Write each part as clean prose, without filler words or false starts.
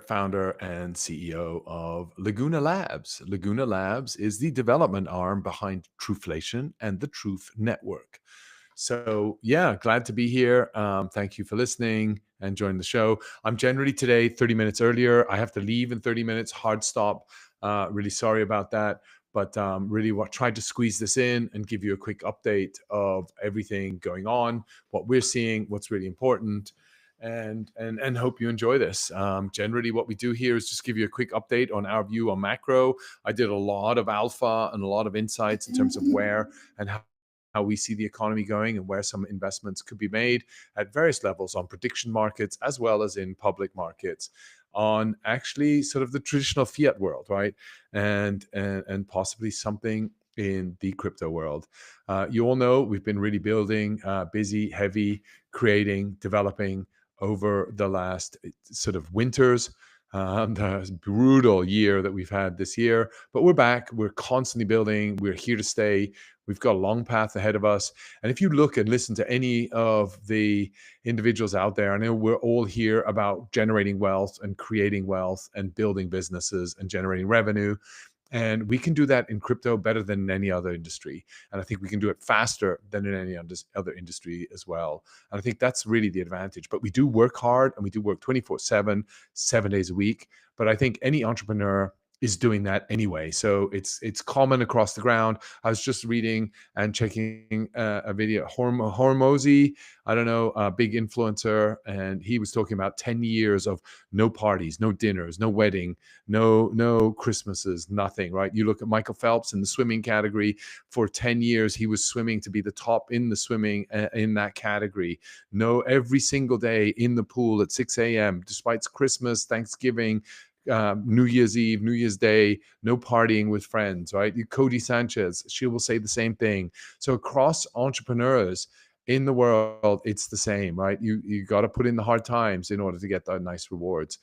founder and CEO of Laguna Labs. Laguna Labs is the development arm behind Truflation and the Truth Network. So, yeah, glad to be here. Thank you for listening and joining the show. I'm generally today 30 minutes earlier. I have to leave in 30 minutes, hard stop. Really sorry about that. But really, tried to squeeze this in and give you a quick update of everything going on, what we're seeing, what's really important, and hope you enjoy this. Generally, what we do here is just give you a quick update on our view on macro. I did a lot of alpha and a lot of insights in terms of where and how we see the economy going and where some investments could be made at various levels on prediction markets as well as in public markets on actually sort of the traditional fiat world, right? And possibly something in the crypto world. You all know we've been really building, busy, heavy, creating, developing over the last sort of winters, the brutal year that we've had this year. But we're back. We're constantly building. We're here to stay. We've got a long path ahead of us. And if you look and listen to any of the individuals out there, I know we're all here about generating wealth and creating wealth and building businesses and generating revenue. And we can do that in crypto better than in any other industry. And I think we can do it faster than in any other industry as well. And I think that's really the advantage. But we do work hard and we do work 24/7, 7 days a week. But I think any entrepreneur is doing that anyway. So it's common across the ground. I was just reading and checking a video, Hormozy, I don't know, a big influencer, and he was talking about 10 years of no parties, no dinners, no wedding, no Christmases, nothing, right? You look at Michael Phelps in the swimming category. For 10 years, he was swimming to be the top in the swimming in that category. No, every single day in the pool at 6 a.m., despite Christmas, Thanksgiving, New Year's Eve, New Year's Day, no partying with friends, right? Cody Sanchez, she will say the same thing. So across entrepreneurs in the world, it's the same, right? You got to put in the hard times in order to get the nice rewards.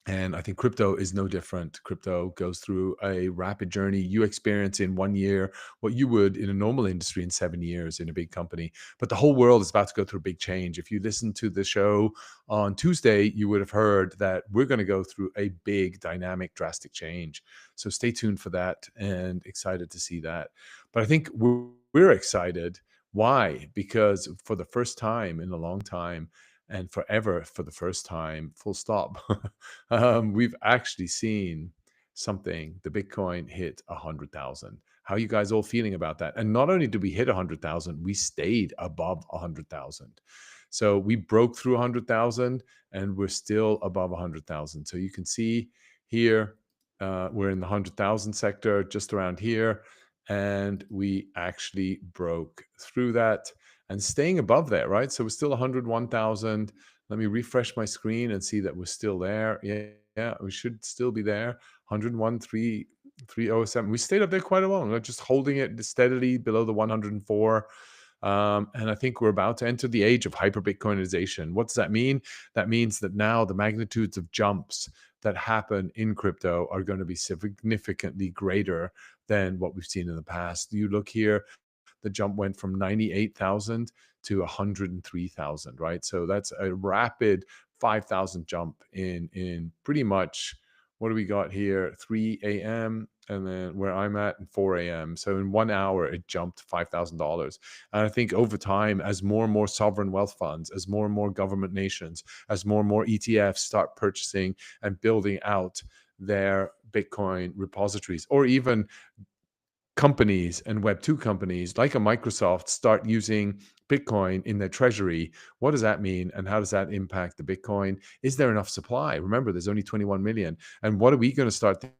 And I think crypto is no different. Crypto goes through a rapid journey. You experience in 1 year what you would in a normal industry in 7 years in a big company. But the whole world is about to go through a big change. If you listen to the show on Tuesday, you would have heard that we're going to go through a big, dynamic, drastic change. So stay tuned for that and excited to see that. But I think we're excited. Why? Because for the first time in a long time, and forever for the first time, full stop. We've actually seen something. The Bitcoin hit 100,000. How are you guys all feeling about that? And not only did we hit 100,000, we stayed above 100,000. So we broke through 100,000 and we're still above 100,000. So you can see here, we're in the 100,000 sector, just around here. And we actually broke through that and staying above there, right? So we're still 101,000. Let me refresh my screen and see that we're still there. Yeah, we should still be there. 101,307. We stayed up there quite a long, just holding it steadily below the 104. And I think we're about to enter the age of hyper Bitcoinization. What does that mean? That means that now the magnitudes of jumps that happen in crypto are going to be significantly greater than what we've seen in the past. You look here, the jump went from 98,000 to 103,000, right? So that's a rapid 5,000 jump in pretty much, what do we got here? 3 a.m. and then where I'm at in 4 a.m. So in 1 hour, it jumped $5,000. And I think over time, as more and more sovereign wealth funds, as more and more government nations, as more and more ETFs start purchasing and building out their Bitcoin repositories, or even companies and Web2 companies like a Microsoft start using Bitcoin in their treasury, what does that mean? And how does that impact the Bitcoin? Is there enough supply? Remember, there's only 21 million. And what are we going to start thinking?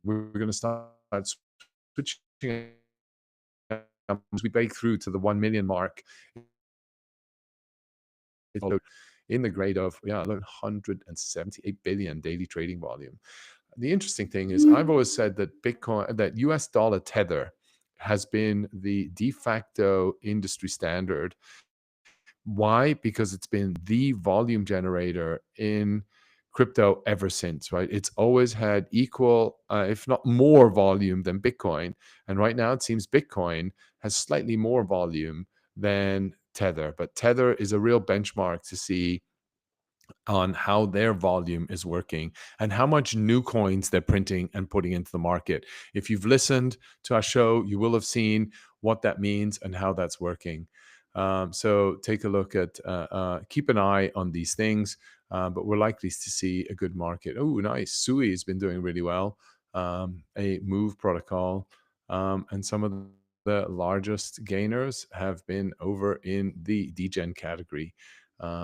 We're going to start switching as we break through to the 1 million mark in the grade of 178 billion daily trading volume. The interesting thing is I've always said that that US dollar tether has been the de facto industry standard Why? Because it's been the volume generator in crypto ever since, right? It's always had equal, if not more volume than Bitcoin. And right now it seems Bitcoin has slightly more volume than Tether. But Tether is a real benchmark to see on how their volume is working and how much new coins they're printing and putting into the market. If you've listened to our show, you will have seen what that means and how that's working. So take a look at, keep an eye on these things, but we're likely to see a good market. Oh, nice. Sui has been doing really well. A move protocol, and some of the largest gainers have been over in the degen category,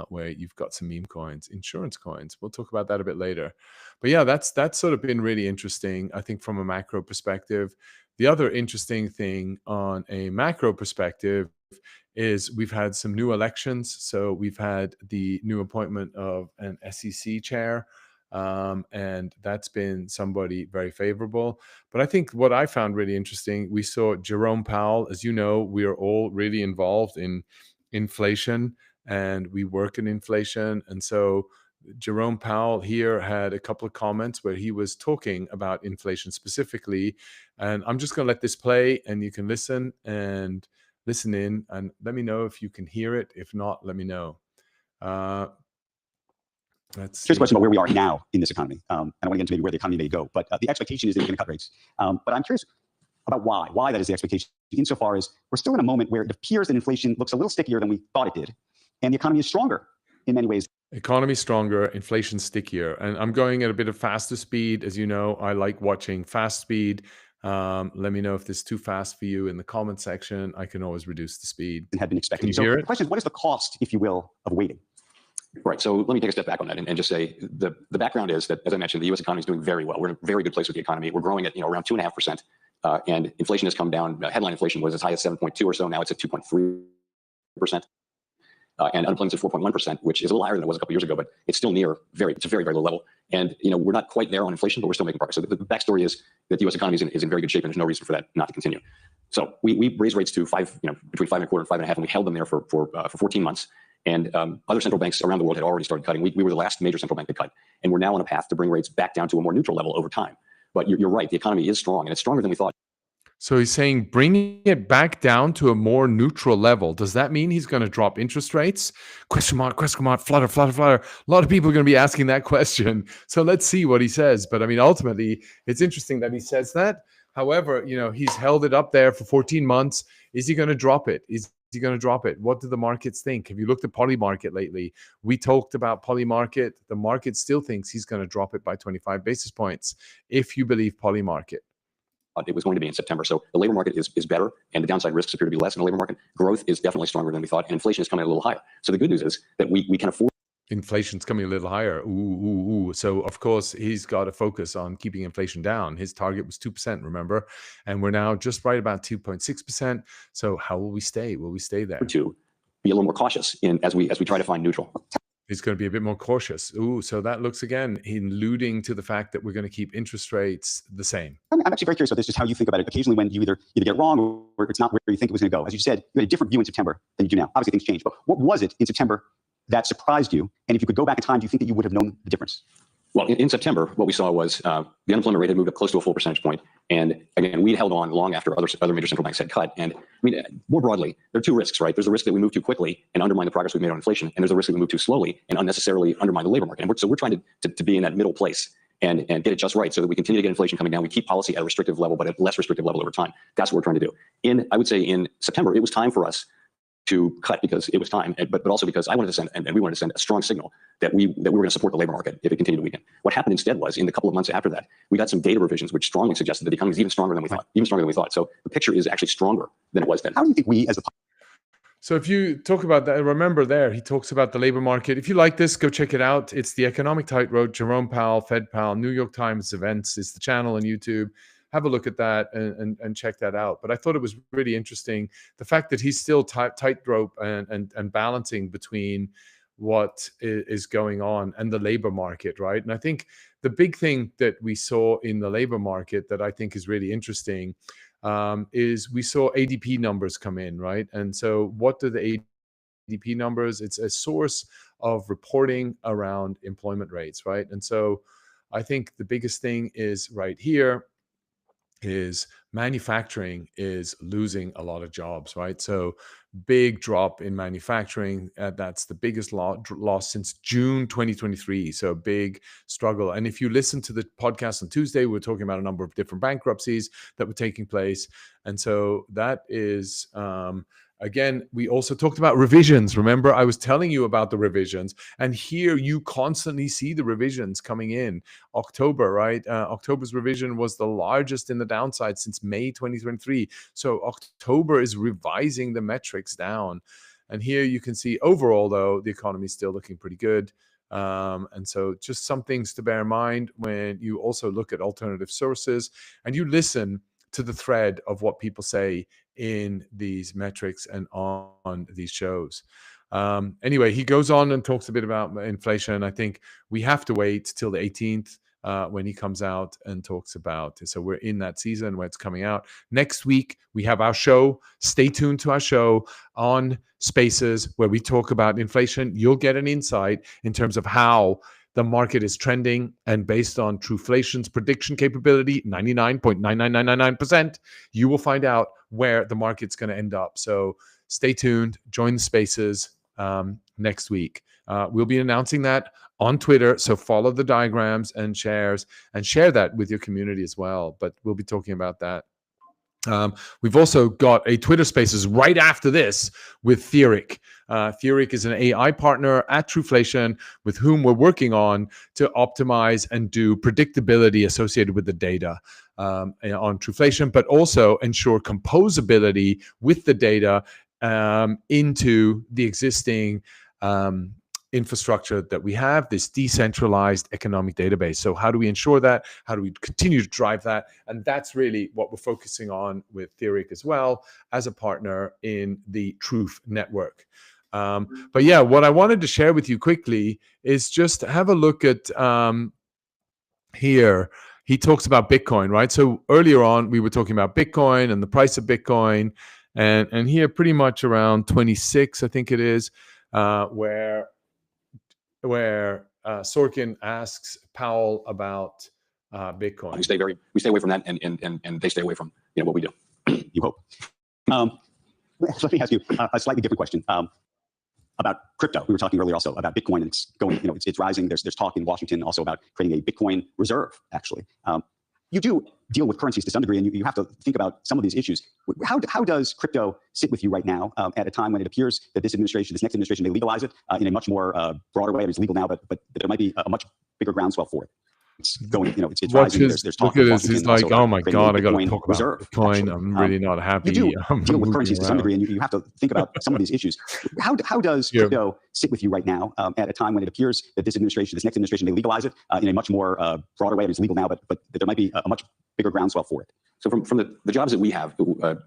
where you've got some meme coins, insurance coins. We'll talk about that a bit later. But yeah, that's sort of been really interesting, I think, from a macro perspective. The other interesting thing on a macro perspective is we've had some new elections. So we've had the new appointment of an SEC chair, and that's been somebody very favorable. But I think what I found really interesting, we saw Jerome Powell. As you know, we are all really involved in inflation and we work in inflation. And so Jerome Powell here had a couple of comments where he was talking about inflation specifically. And I'm just going to let this play and you can listen in and let me know if you can hear it. If not, let me know. Let's see. Here's a question about where we are now in this economy. I don't want to get into maybe where the economy may go, but the expectation is that we're going to cut rates. But I'm curious about why that is the expectation, insofar as we're still in a moment where it appears that inflation looks a little stickier than we thought it did, and the economy is stronger in many ways. Economy stronger, inflation stickier. And I'm going at a bit of faster speed. As you know, I like watching fast speed. Let me know if this is too fast for you in the comment section. I can always reduce the speed. And had been expected. Can you hear it? The question is, what is the cost, if you will, of waiting? Right. So let me take a step back on that and just say the background is that, as I mentioned, the U.S. economy is doing very well. We're in a very good place with the economy. We're growing at around 2.5%, and inflation has come down. Headline inflation was as high as 7.2 or so. Now it's at 2.3%, and unemployment's at 4.1%, which is a little higher than it was a couple years ago, but it's still near it's a very, very low level. And we're not quite there on inflation, but we're still making progress. So the backstory is that the U.S. economy is in very good shape, and there's no reason for that not to continue. So we raised rates to between 5.25 and 5.5, and we held them there for 14 months. And other central banks around the world had already started cutting. We were the last major central bank to cut, and we're now on a path to bring rates back down to a more neutral level over time. But you're right, the economy is strong, and it's stronger than we thought. So he's saying bringing it back down to a more neutral level. Does that mean he's going to drop interest rates? Question mark, flutter. A lot of people are going to be asking that question. So let's see what he says. But I mean, ultimately, it's interesting that he says that. However, he's held it up there for 14 months. Is he going to drop it? Is he going to drop it? What do the markets think? Have you looked at Polymarket lately? We talked about Polymarket. The market still thinks he's going to drop it by 25 basis points, if you believe Polymarket. It was going to be in September. So the labor market is better, and the downside risks appear to be less in the labor market. Growth is definitely stronger than we thought, and inflation is coming a little higher. So the good news is that we can afford. Inflation's coming a little higher. Ooh. So, of course, he's got to focus on keeping inflation down. His target was 2%, remember? And we're now just right about 2.6%. So how will we stay? Will we stay there? To be a little more cautious as we try to find neutral. He's going to be a bit more cautious. Ooh, so that looks, again, alluding to the fact that we're going to keep interest rates the same. I'm actually very curious about this, just how you think about it. Occasionally when you either get wrong or it's not where you think it was going to go. As you said, you had a different view in September than you do now. Obviously, things change. But what was it in September that surprised you? And if you could go back in time, do you think that you would have known the difference? Well, in September, what we saw was the unemployment rate had moved up close to a full percentage point. And again, we held on long after other major central banks had cut. And I mean, more broadly, there are two risks, right? There's the risk that we move too quickly and undermine the progress we've made on inflation. And there's the risk that we move too slowly and unnecessarily undermine the labor market. And so we're trying to be in that middle place and get it just right so that we continue to get inflation coming down. We keep policy at a restrictive level, but at a less restrictive level over time. That's what we're trying to do. I would say in September, it was time for us to cut because it was time, but also because I wanted to send, and we wanted to send a strong signal that we were going to support the labor market if it continued to weaken. What happened instead was, in the couple of months after that, we got some data revisions which strongly suggested that the economy is even stronger than we thought. So the picture is actually stronger than it was then. How do you think we as a... So if you talk about that, remember there, he talks about the labor market. If you like this, go check it out. It's The Economic Tightrope, Jerome Powell, Fed Powell, New York Times Events is the channel on YouTube. Have a look at that and check that out. But I thought it was really interesting, the fact that he's still tightrope and balancing between what is going on and the labor market, right? And I think the big thing that we saw in the labor market that I think is really interesting is we saw ADP numbers come in, right? And so what do the GDP numbers. It's a source of reporting around employment rates, right? And so I think the biggest thing is right here is manufacturing is losing a lot of jobs, right? So big drop in manufacturing. That's the biggest loss since June 2023. So big struggle. And if you listen to the podcast on Tuesday, we're talking about a number of different bankruptcies that were taking place. And so that is, again, we also talked about revisions. Remember, I was telling you about the revisions, and here you constantly see the revisions coming in. October, right? October's revision was the largest in the downside since May 2023. So October is revising the metrics down. And here you can see overall, though, the economy is still looking pretty good. And so just some things to bear in mind when you also look at alternative sources and you listen to the thread of what people say in these metrics and on these shows. Anyway, he goes on and talks a bit about inflation. I think we have to wait till the 18th when he comes out and talks about it. So we're in that season where it's coming out. Next week, we have our show. Stay tuned to our show on Spaces where we talk about inflation. You'll get an insight in terms of how the market is trending, and based on Truflation's prediction capability, 99.99999%, you will find out where the market's going to end up. So stay tuned, join the Spaces next week. We'll be announcing that on Twitter, so follow the diagrams and shares and share that with your community as well. But we'll be talking about that. We've also got a Twitter Spaces right after this with Theoric. Theoric is an AI partner at Truflation with whom we're working on to optimize and do predictability associated with the data on Truflation, but also ensure composability with the data into the existing infrastructure that we have, this decentralized economic database. So how do we ensure that? How do we continue to drive that? And that's really what we're focusing on with Theoric as well as a partner in the Truth Network. But yeah, what I wanted to share with you quickly is just have a look at here. He talks about Bitcoin, right? So earlier on, we were talking about Bitcoin and the price of Bitcoin. And here pretty much around 26, I think it is, where Sorkin asks Powell about Bitcoin. We stay away from that, and they stay away from what we do. You hope. So let me ask you a slightly different question about crypto. We were talking earlier also about Bitcoin, and it's going, it's rising. There's talk in Washington also about creating a Bitcoin reserve. Actually, you do deal with currencies to some degree, and you have to think about some of these issues. How does crypto sit with you right now at a time when it appears that this next administration may legalize it in a much more broader way? It's legal now, but there might be a much bigger groundswell for it. It's going, it's rising. There's talk in Washington. He's like, oh my God, I got to Bitcoin talk about reserve, Bitcoin. actually. I'm really not happy. You do deal with currencies to some degree, and you have to think about some of these issues. How does crypto sit with you right now at a time when it appears that this next administration may legalize it in a much more broader way? It's legal now, but there might be a much bigger groundswell for it. So from the jobs that we have,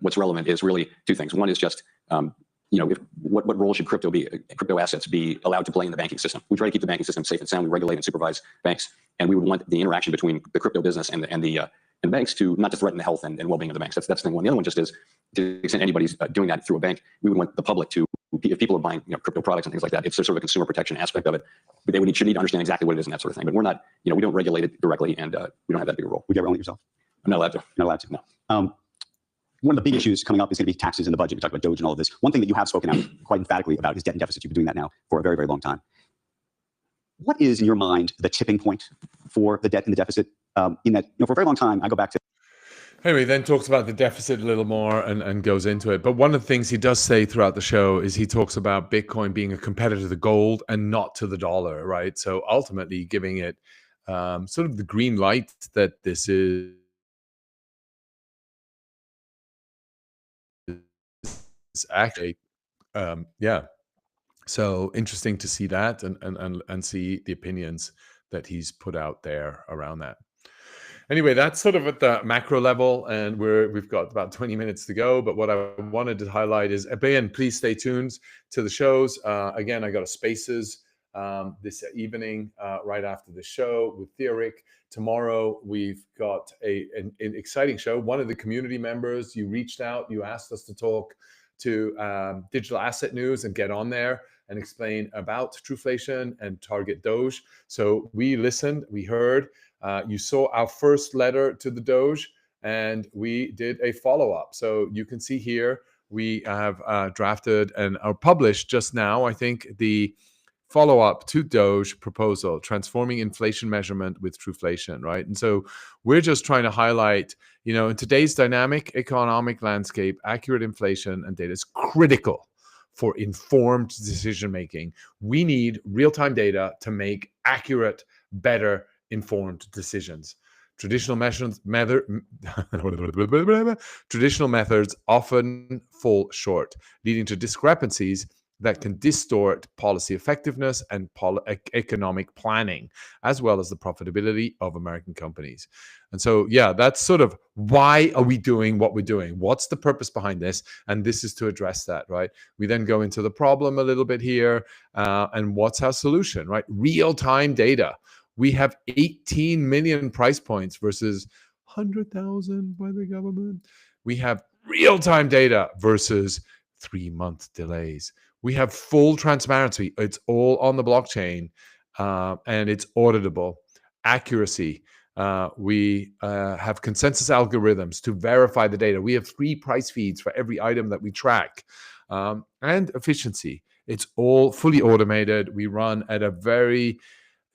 what's relevant is really two things. One is just what role should crypto assets be allowed to play in the banking system? We try to keep the banking system safe and sound. We regulate and supervise banks, and we would want the interaction between the crypto business and the banks to not to threaten the health and well-being of the banks. That's thing one. The other one just is, to the extent anybody's doing that through a bank, we would want the public to, if people are buying crypto products and things like that, it's sort of a consumer protection aspect of it. But they should need to understand exactly what it is and that sort of thing. But we're not, we don't regulate it directly, and we don't have that big a role. Would you ever own it yourself? I'm not allowed to. Not allowed to. No. One of the big issues coming up is going to be taxes in the budget. We talked about Doge and all of this. One thing that you have spoken out quite emphatically about is debt and deficit. You've been doing that now for a very, very long time. What is, in your mind, the tipping point for the debt and the deficit? In that, for a very long time, I go back to. Anyway, then talks about the deficit a little more and goes into it. But one of the things he does say throughout the show is he talks about Bitcoin being a competitor to gold and not to the dollar, right? So ultimately giving it sort of the green light that this is actually, So interesting to see that and see the opinions that he's put out there around that. Anyway, that's sort of at the macro level, and we've got about 20 minutes to go. But what I wanted to highlight is, again, please stay tuned to the shows. Again, I got a Spaces this evening right after the show with Theoric. Tomorrow, we've got an exciting show. One of the community members, you reached out, you asked us to talk to digital asset news and get on there and explain about Truflation and target Doge. So we listened, we heard. You saw our first letter to the Doge, and we did a follow-up. So you can see here, we have drafted and are published just now, I think, the follow-up to Doge proposal, transforming inflation measurement with Truflation, right? And so we're just trying to highlight, in today's dynamic economic landscape, accurate inflation and data is critical for informed decision making. We need real-time data to make accurate, better informed decisions. Traditional methods often fall short, leading to discrepancies that can distort policy effectiveness and economic planning, as well as the profitability of American companies. And so, yeah, that's sort of why are we doing what we're doing? What's the purpose behind this? And this is to address that, right? We then go into the problem a little bit here, and what's our solution, right? Real-time data. We have 18 million price points versus 100,000 by the government. We have real-time data versus 3-month delays. We have full transparency. It's all on the blockchain, and it's auditable. Accuracy. We have consensus algorithms to verify the data. We have 3 price feeds for every item that we track. And efficiency. It's all fully automated. We run at a very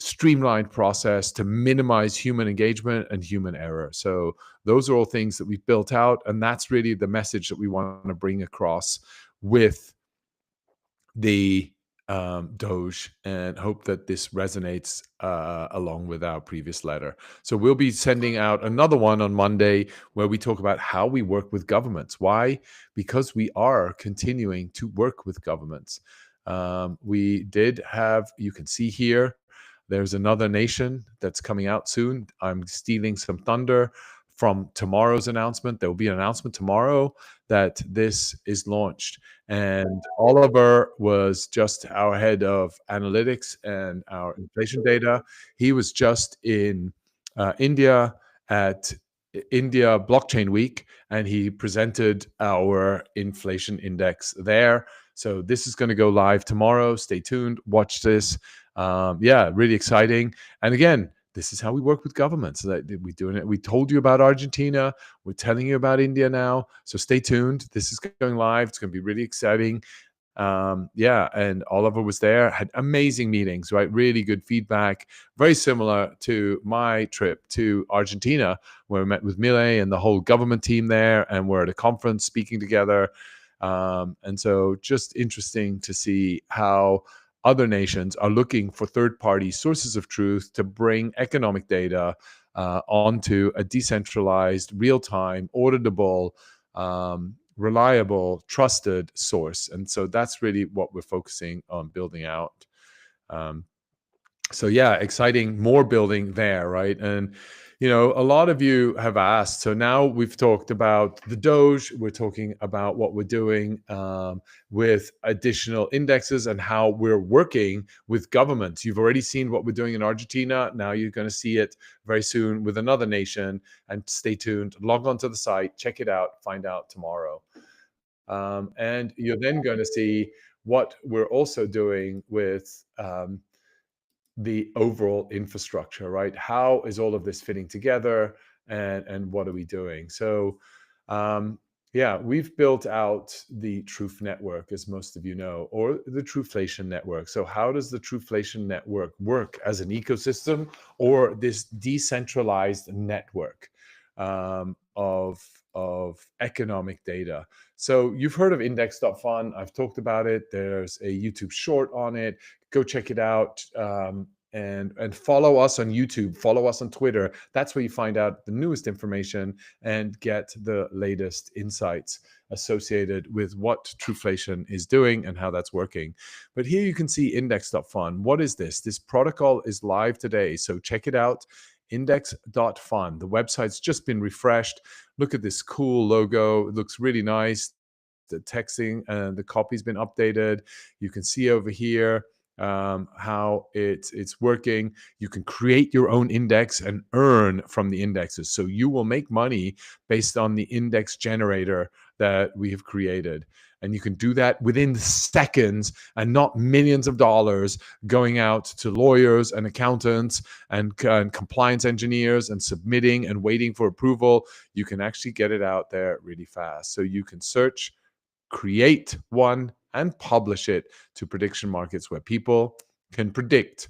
streamlined process to minimize human engagement and human error. So those are all things that we've built out, and that's really the message that we want to bring across with the Doge, and hope that this resonates along with our previous letter. So we'll be sending out another one on Monday where we talk about how we work with governments. Why? Because we are continuing to work with governments. We did have, you can see here, there's another nation that's coming out soon. I'm stealing some thunder from tomorrow's announcement. There will be an announcement tomorrow that this is launched. And Oliver was just our head of analytics and our inflation data. He was just in India at India Blockchain Week, and he presented our inflation index there. So this is going to go live tomorrow. Stay tuned. Watch this. Yeah, really exciting. And again, this is how we work with governments. We're doing it. We told you about Argentina. We're telling you about India now. So stay tuned. This is going live. It's going to be really exciting. Yeah, and Oliver was there, had amazing meetings, right? Really good feedback. Very similar to my trip to Argentina, where we met with Mile and the whole government team there, and we're at a conference speaking together. And so just interesting to see how other nations are looking for third-party sources of truth to bring economic data onto a decentralized, real-time, auditable, reliable, trusted source. And so that's really what we're focusing on building out. So yeah, exciting, more building there, right? And a lot of you have asked. So now we've talked about the Doge. We're talking about what we're doing with additional indexes and how we're working with governments. You've already seen what we're doing in Argentina. Now you're going to see it very soon with another nation. And stay tuned. Log on to the site, check it out, find out tomorrow. And you're then going to see what we're also doing with the overall infrastructure, right? How is all of this fitting together, and what are we doing? So, yeah, we've built out the Truth Network, as most of you know, or the Truflation Network. So how does the Truflation Network work as an ecosystem or this decentralized network of economic data? So you've heard of index.fun. I've talked about it. There's a YouTube short on it. Go check it out, and follow us on YouTube. Follow us on Twitter. That's where you find out the newest information and get the latest insights associated with what Truflation is doing and how that's working. But here you can see index.fun. What is this? This protocol is live today, so check it out. Index.fun. The website's just been refreshed. Look at this cool logo. It looks really nice. The texting and the copy's been updated. You can see over here how it's working. You can create your own index and earn from the indexes. So you will make money based on the index generator that we have created. And you can do that within seconds and not millions of dollars going out to lawyers and accountants and compliance engineers and submitting and waiting for approval. You can actually get it out there really fast. So you can search, create one, and publish it to prediction markets where people can predict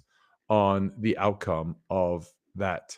on the outcome of that.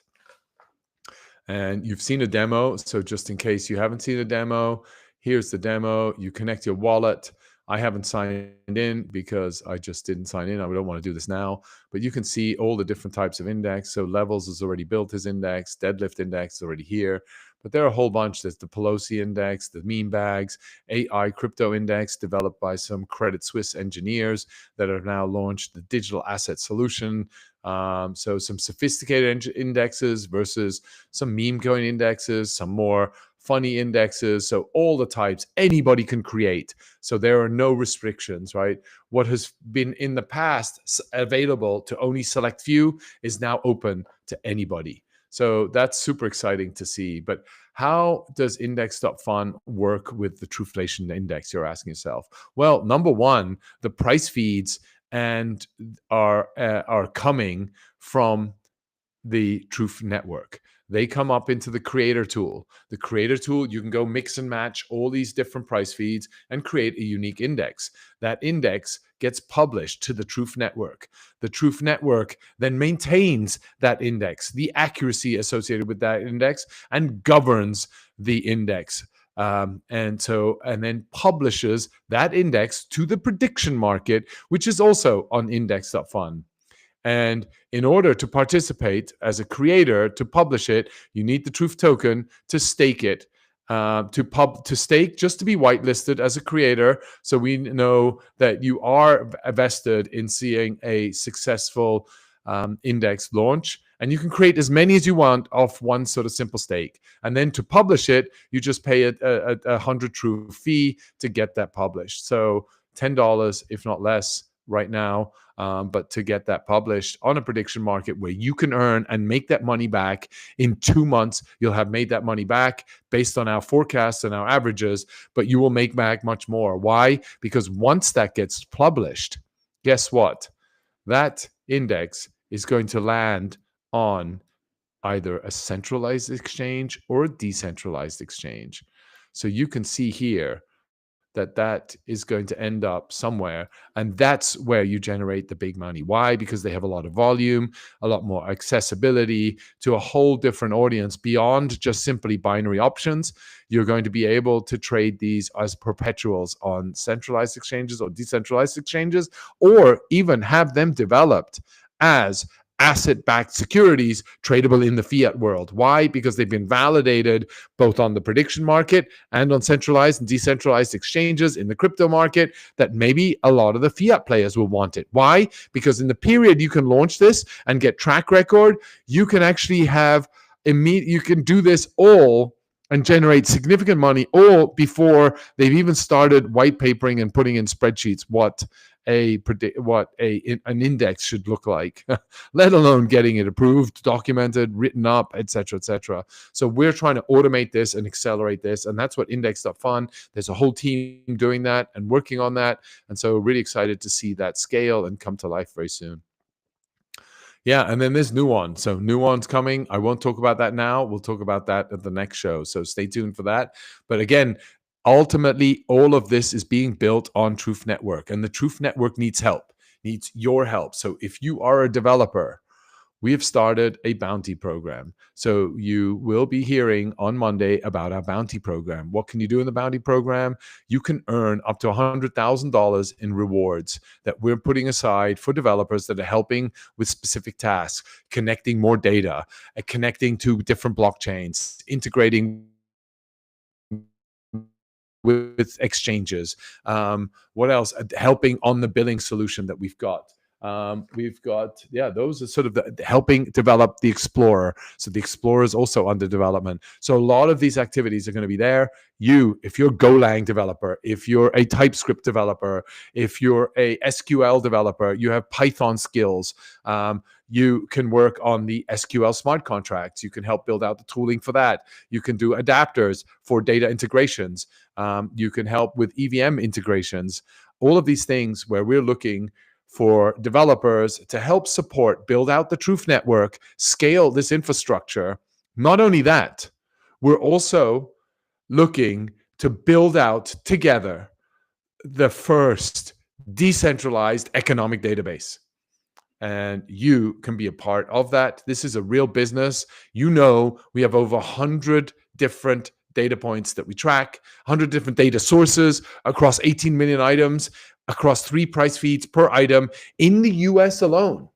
And you've seen a demo. So just in case you haven't seen a demo, here's the demo. You connect your wallet. I haven't signed in because I just didn't sign in. I don't want to do this now, but you can see all the different types of index. So Levels has already built his index. Deadlift index is already here, but there are a whole bunch. There's the Pelosi index, the meme bags, AI crypto index developed by some Credit Suisse engineers that have now launched the digital asset solution. So some sophisticated indexes versus some meme coin indexes, some more funny indexes. So all the types anybody can create. So there are no restrictions, right? What has been in the past available to only select few is now open to anybody. So that's super exciting to see. But how does index.fun work with the Truflation index, you're asking yourself? Well, number one, the price feeds and are coming from the Truth Network. They come up into the creator tool. The creator tool, you can go mix and match all these different price feeds and create a unique index. That index gets published to the Truth Network. The Truth Network then maintains that index, the accuracy associated with that index, and governs the index. And then publishes that index to the prediction market, which is also on index.fun. And in order to participate as a creator, to publish it, you need the Truth token to stake it. To stake, just to be whitelisted as a creator, so we know that you are vested in seeing a successful index launch. And you can create as many as you want off one sort of simple stake. And then to publish it, you just pay a 100 Truth fee to get that published. So $10, if not less, right now. But to get that published on a prediction market where you can earn and make that money back in 2 months, you'll have made that money back based on our forecasts and our averages, but you will make back much more. Why? Because once that gets published, guess what? That index is going to land on either a centralized exchange or a decentralized exchange. So you can see here that is going to end up somewhere. And that's where you generate the big money. Why? Because they have a lot of volume, a lot more accessibility to a whole different audience beyond just simply binary options. You're going to be able to trade these as perpetuals on centralized exchanges or decentralized exchanges, or even have them developed as asset-backed securities tradable in the fiat world. Why? Because they've been validated both on the prediction market and on centralized and decentralized exchanges in the crypto market, that maybe a lot of the fiat players will want it. Why? Because in the period you can launch this and get track record, you can actually have you can do this all and generate significant money all before they've even started white papering and putting in spreadsheets what an index should look like, let alone getting it approved, documented, written up, etc., etc. So we're trying to automate this and accelerate this, and that's what index.fun. There's a whole team doing that and working on that, and so really excited to see that scale and come to life very soon. Yeah, and then there's Nuon. So Nuon's coming. I won't talk about that now. We'll talk about that at the next show. So stay tuned for that. But again, ultimately, all of this is being built on Truth Network, and the Truth Network needs help, needs your help. So if you are a developer, we have started a bounty program. So you will be hearing on Monday about our bounty program. What can you do in the bounty program? You can earn up to $100,000 in rewards that we're putting aside for developers that are helping with specific tasks, connecting more data, connecting to different blockchains, integrating with exchanges. What else? Helping on the billing solution that we've got. We've got, those are sort of helping develop the Explorer. So the Explorer is also under development. So a lot of these activities are going to be there. If you're a Golang developer, if you're a TypeScript developer, if you're a SQL developer, you have Python skills. You can work on the SQL smart contracts. You can help build out the tooling for that. You can do adapters for data integrations. You can help with EVM integrations. All of these things where we're looking for developers to help support, build out the Truth Network, scale this infrastructure. Not only that, we're also looking to build out together the first decentralized economic database. And you can be a part of that. This is a real business. We have over 100 different data points that we track, 100 different data sources across 18 million items, across 3 price feeds per item in the US alone.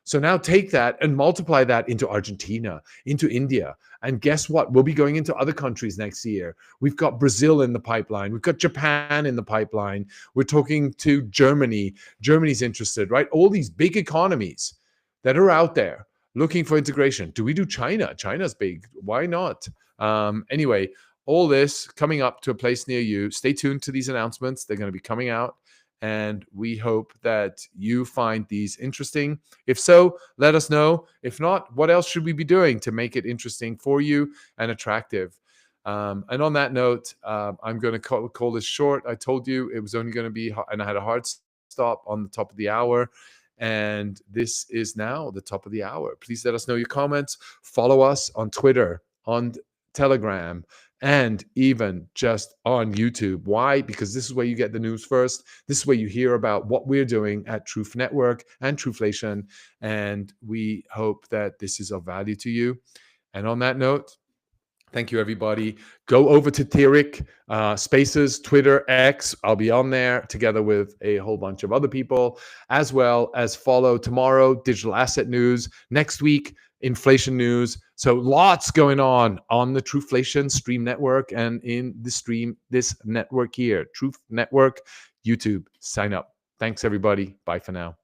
So now take that and multiply that into Argentina, into India. And guess what? We'll be going into other countries next year. We've got Brazil in the pipeline. We've got Japan in the pipeline. We're talking to Germany. Germany's interested, right? All these big economies that are out there looking for integration. Do we do China? China's big. Why not? Anyway, all this coming up to a place near you. Stay tuned to these announcements. They're going to be coming out. And we hope that you find these interesting. If so, let us know. If not, what else should we be doing to make it interesting for you and attractive? And on that note, I'm going to call this short. I told you it was only going to be, and I had a hard stop on the top of the hour. And this is now the top of the hour. Please let us know your comments. Follow us on Twitter, on Telegram, and even just on YouTube. Why? Because this is where you get the news first. This is where you hear about what we're doing at Truth Network and Truflation. And we hope that this is of value to you. And on that note, thank you, everybody. Go over to Theoric Spaces, Twitter, X. I'll be on there together with a whole bunch of other people, as well as follow tomorrow, Digital Asset News. Next week, inflation news. So lots going on the Truflation Stream Network and in this network here, Truth Network, YouTube. Sign up. Thanks, everybody. Bye for now.